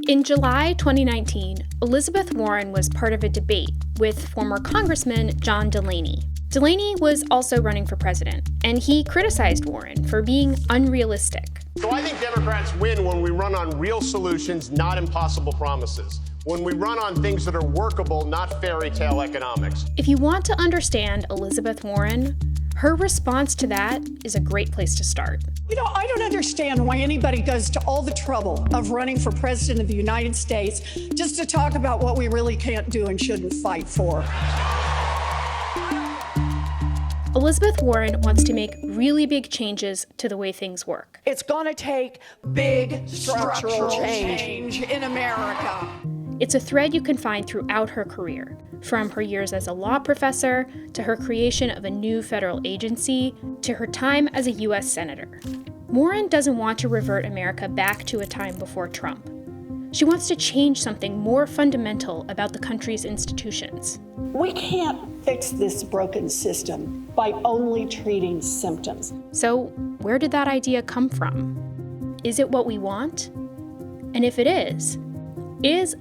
In July 2019, Elizabeth Warren was part of a debate with former Congressman John Delaney. Delaney was also running for president, and he criticized Warren for being unrealistic. So I think Democrats win when we run on real solutions, not impossible promises. When we run on things that are workable, not fairy tale economics. If you want to understand Elizabeth Warren, her response to that is a great place to start. I don't understand why anybody goes to all the trouble of running for president of the United States just to talk about what we really can't do and shouldn't fight for. Elizabeth Warren wants to make really big changes to the way things work. It's going to take big structural change in America. It's a thread you can find throughout her career, from her years as a law professor, to her creation of a new federal agency, to her time as a U.S. Senator. Warren doesn't want to revert America back to a time before Trump. She wants to change something more fundamental about the country's institutions. We can't fix this broken system by only treating symptoms. So, where did that idea come from? Is it what we want? And if it is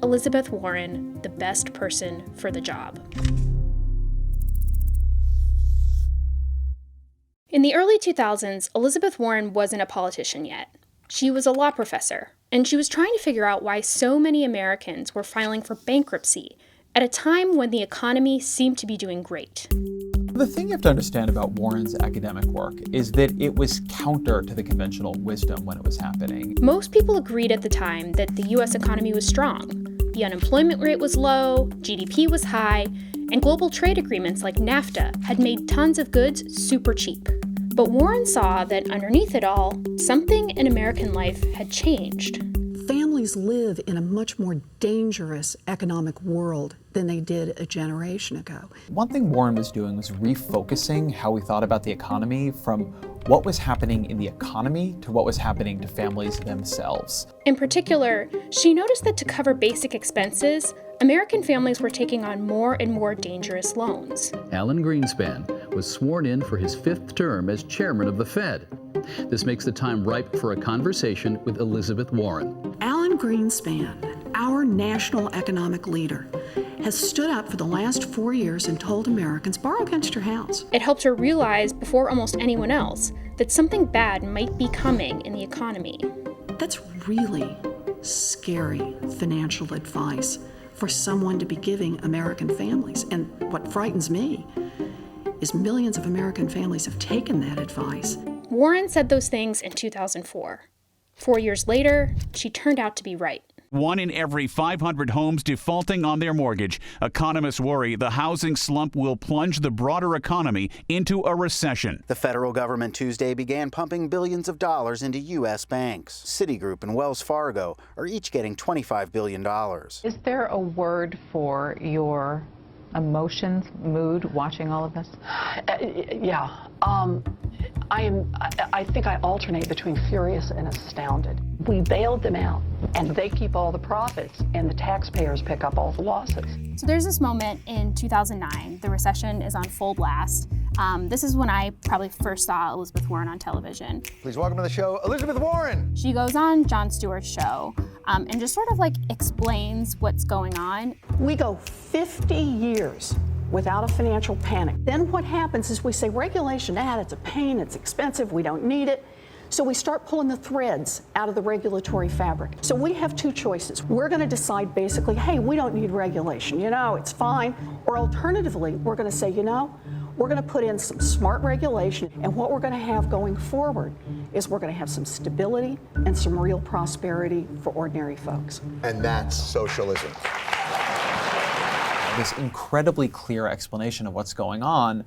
Elizabeth Warren the best person for the job? In the early 2000s, Elizabeth Warren wasn't a politician yet. She was a law professor, and she was trying to figure out why so many Americans were filing for bankruptcy at a time when the economy seemed to be doing great. The thing you have to understand about Warren's academic work is that it was counter to the conventional wisdom when it was happening. Most people agreed at the time that the U.S. economy was strong. The unemployment rate was low, GDP was high, and global trade agreements like NAFTA had made tons of goods super cheap. But Warren saw that underneath it all, something in American life had changed. Families live in a much more dangerous economic world than they did a generation ago. One thing Warren was doing was refocusing how we thought about the economy from what was happening in the economy to what was happening to families themselves. In particular, she noticed that to cover basic expenses, American families were taking on more and more dangerous loans. Alan Greenspan was sworn in for his 5th term as chairman of the Fed. This makes the time ripe for a conversation with Elizabeth Warren. Alan Greenspan, our national economic leader, has stood up for the last 4 years and told Americans, borrow against your house. It helped her realize before almost anyone else that something bad might be coming in the economy. That's really scary financial advice for someone to be giving American families. And what frightens me is millions of American families have taken that advice. Warren said those things in 2004. 4 years later, she turned out to be right. 1 in every 500 homes defaulting on their mortgage. Economists worry the housing slump will plunge the broader economy into a recession. The federal government Tuesday began pumping billions of dollars into U.S. banks. Citigroup and Wells Fargo are each getting $25 billion. Is there a word for your emotions, mood, watching all of this? I think I alternate between furious and astounded. We bailed them out, and they keep all the profits, and the taxpayers pick up all the losses. So there's this moment in 2009. The recession is on full blast. This is when I probably first saw Elizabeth Warren on television. Please welcome to the show, Elizabeth Warren. She goes on Jon Stewart's show and just sort of explains what's going on. We go 50 years without a financial panic. Then what happens is we say regulation, it's a pain, it's expensive, we don't need it. So we start pulling the threads out of the regulatory fabric. So we have 2 choices. We're going to decide basically, hey, we don't need regulation, it's fine. Or alternatively, we're going to say, we're going to put in some smart regulation, and what we're going to have going forward is we're going to have some stability and some real prosperity for ordinary folks. And that's socialism. This incredibly clear explanation of what's going on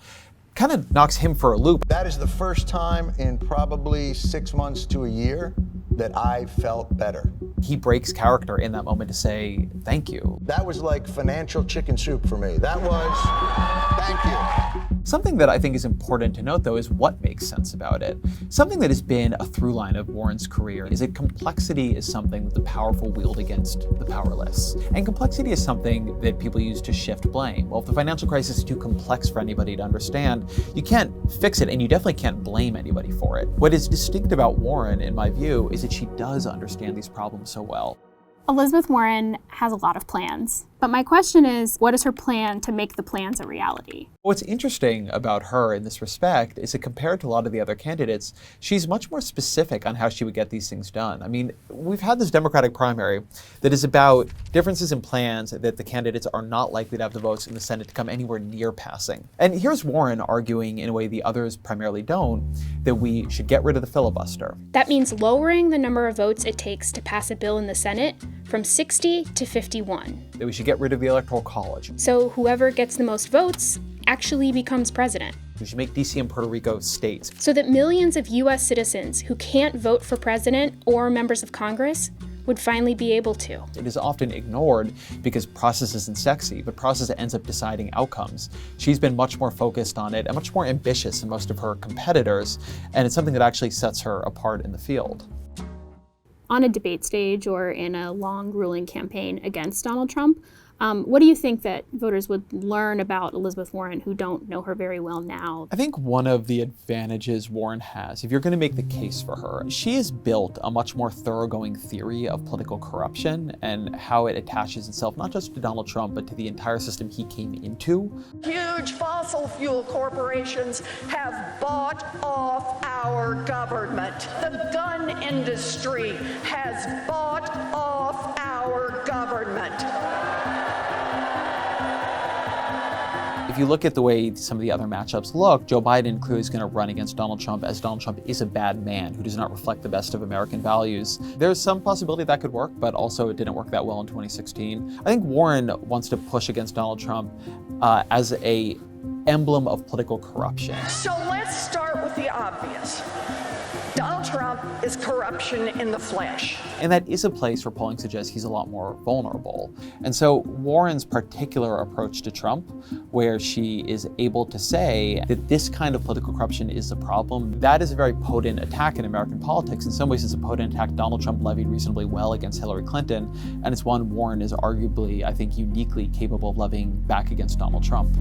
kind of knocks him for a loop. That is the first time in probably 6 months to a year that I felt better. He breaks character in that moment to say, thank you. That was like financial chicken soup for me. That was, thank you. Something that I think is important to note, though, is what makes sense about it. Something that has been a through line of Warren's career is that complexity is something that the powerful wield against the powerless. And complexity is something that people use to shift blame. Well, if the financial crisis is too complex for anybody to understand, you can't fix it, and you definitely can't blame anybody for it. What is distinct about Warren, in my view, is that she does understand these problems so well. Elizabeth Warren has a lot of plans, but my question is, what is her plan to make the plans a reality? What's interesting about her in this respect is that compared to a lot of the other candidates, she's much more specific on how she would get these things done. I mean, we've had this Democratic primary that is about differences in plans that the candidates are not likely to have the votes in the Senate to come anywhere near passing. And here's Warren arguing in a way the others primarily don't, that we should get rid of the filibuster. That means lowering the number of votes it takes to pass a bill in the Senate from 60 to 51. That we should get rid of the Electoral College. So whoever gets the most votes actually becomes president. We should make DC and Puerto Rico states. So that millions of US citizens who can't vote for president or members of Congress would finally be able to. It is often ignored because process isn't sexy, but process ends up deciding outcomes. She's been much more focused on it and much more ambitious than most of her competitors, and it's something that actually sets her apart in the field. On a debate stage or in a long grueling campaign against Donald Trump, what do you think that voters would learn about Elizabeth Warren who don't know her very well now? I think one of the advantages Warren has, if you're going to make the case for her, she has built a much more thoroughgoing theory of political corruption and how it attaches itself not just to Donald Trump, but to the entire system he came into. Huge fossil fuel corporations have bought off our government. The gun industry has bought off our government. If you look at the way some of the other matchups look, Joe Biden clearly is going to run against Donald Trump, as Donald Trump is a bad man who does not reflect the best of American values. There's some possibility that could work, but also it didn't work that well in 2016. I think Warren wants to push against Donald Trump as a emblem of political corruption. So let's start with the obvious. Donald Trump is corruption in the flesh. And that is a place where polling suggests he's a lot more vulnerable. And so Warren's particular approach to Trump, where she is able to say that this kind of political corruption is the problem, that is a very potent attack in American politics. In some ways, it's a potent attack Donald Trump levied reasonably well against Hillary Clinton, and it's one Warren is arguably, I think, uniquely capable of levying back against Donald Trump.